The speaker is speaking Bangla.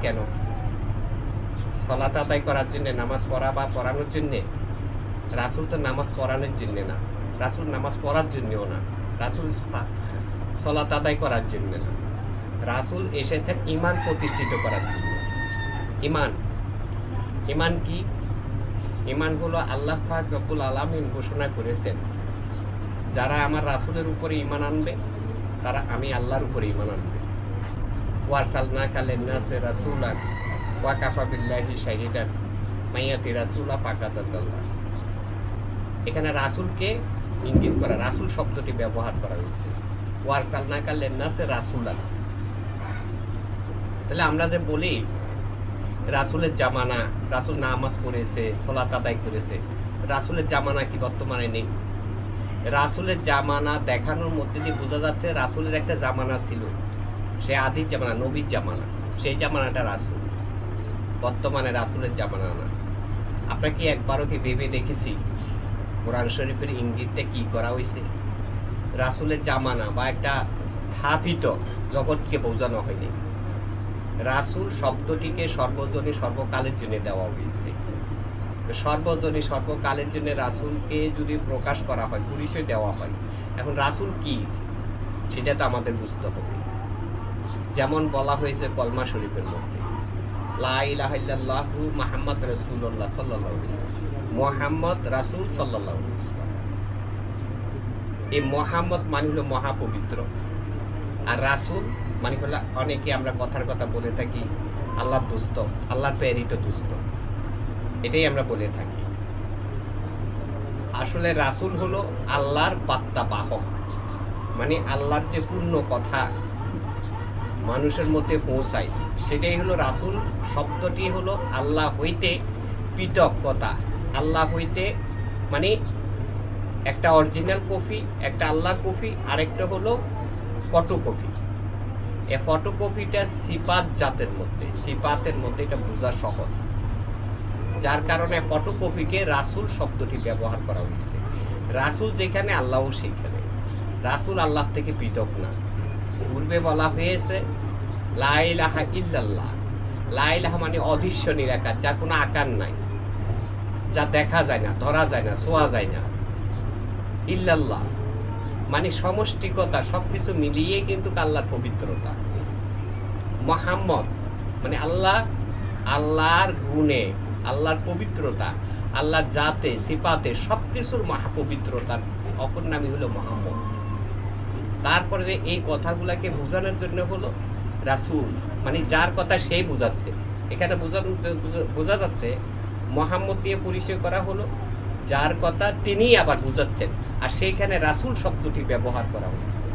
কেন? সালাত আদায় করার জন্য, নামাজ পড়া বা পড়ানোর জন্যে? রাসূল তো নামাজ পড়ানোর জন্যে না, রাসূল নামাজ পড়ার জন্যও না, রাসূল সালাত আদায় করার জন্য না, রাসূল এসেছেন ঈমান প্রতিষ্ঠিত করার জন্য। ঈমান, ঈমান কি? ঈমান হলো আল্লাহ পাক রব্বুল আলামিন ঘোষণা করেছেন, যারা আমার রাসূলের উপরে ঈমান আনবে তারা আমি আল্লাহর উপরে ঈমান আনবে। ওয়ারসালনাকা লিন-নাসি রাসূলান ওয়া কাফা বিল্লাহি শাহিদান মাইয়াতি রাসূলা পাকাতাল্লাহ। এখানে রাসূলকে ইঙ্গিত করা, রাসূল শব্দটি ব্যবহার করা হয়েছে। ওয়ারসালনাকা লিন-নাসি রাসূলান। তাহলে আমরা যে বলি রাসূলের জামানা, রাসূল নামাজ পড়েছে, সালাত আদায় করেছে, রাসূলের জামানা কি বর্তমানে নেই? রাসূলের জামানা দেখানোর মধ্যে দিয়ে বোঝা যাচ্ছে রাসূলের একটা জামানা ছিল, সে আদির জামানা, নবীর জামানা, সেই জামানাটা রাসূল। বর্তমানে রাসূলের জামানা না। আমরা কি একবারও কি ভেবে দেখেছি কোরআন শরীফের ইঙ্গিতটা কি করা হয়েছে? রাসূলের জামানা বা একটা স্থাপিত জগৎকে বোঝানো হয়নি। রাসূল শব্দটিকে সর্বজনী সর্বকালের জন্য দেওয়া হয়েছে। সর্বজনী সর্বকালের জন্য রাসূলকে যদি প্রকাশ করা হয়, পরিচয় দেওয়া হয়, এখন রাসূল কি সেটা তো আমাদের বুঝতে হবে। যেমন বলা হয়েছে কলমা শরীফের মধ্যে, লা ইলাহা ইল্লাল্লাহু মুহাম্মদ রাসূলুল্লাহ সাল্লাল্লাহু আলাইহি ওয়াসাল্লাম, মুহাম্মদ রাসূল সাল্লাল্লাহু আলাইহি ওয়াসাল্লাম। এই মুহাম্মদ মানে হলো মহাপবিত্র, আর রাসূল মানে হলো, অনেকে আমরা কথার কথা বলে থাকি আল্লাহর দোস্ত, আল্লাহর প্রেরিত দোস্ত, এটাই আমরা বলে থাকি। আসলে রাসূল হলো আল্লাহর বার্তা বাহক, মানে আল্লাহর যে পূর্ণ কথা মানুষের মধ্যে পৌঁছায়, সেটাই হলো রাসূল। শব্দটি হলো আল্লাহ হইতে পৃথক কথা, আল্লাহ হইতে মানে একটা অরিজিনাল কপি, একটা আল্লাহর কপি, আরেকটা হলো ফটোকপি। এই ফটোকপিটা সিফাত জাতের মধ্যে, সিফাতের মধ্যে এটা বোঝা সহজ, যার কারণে ফটোকপিকে রাসূল শব্দটি ব্যবহার করা হয়েছে। রাসূল যেখানে আল্লাহও সেখানে, রাসূল আল্লাহ থেকে পৃথক না। পূর্বে বলা হয়েছে লা ইলাহা ইল্লাল্লাহ। লা ইলাহা মানে অদৃশ্য নিরাকার, যার কোনো আকার নাই, যা দেখা যায় না, ধরা যায় না, ছোঁয়া যায় না। ইল্লাল্লাহ মানে সমষ্টিকতা, সবকিছু মিলিয়ে কিন্তু আল্লাহর পবিত্রতা। মুহাম্মদ মানে আল্লাহ, আল্লাহর গুণে, আল্লাহর পবিত্রতা, আল্লাহর জাতে সিফাতে সবকিছুর মহাপবিত্রতার অপর নামই হলো মুহাম্মদ। তারপরে এই কথাগুলাকে বোঝানোর জন্য হলো রাসূল, মানে যার কথা সেই বোঝাচ্ছে। এখানে বোঝা যাচ্ছে মুহাম্মদ দিয়ে পরিচয় করা হলো, যার কথা তিনিই আবার বোঝাচ্ছেন, আর সেইখানে রাসূল শব্দটি ব্যবহার করা হয়েছে।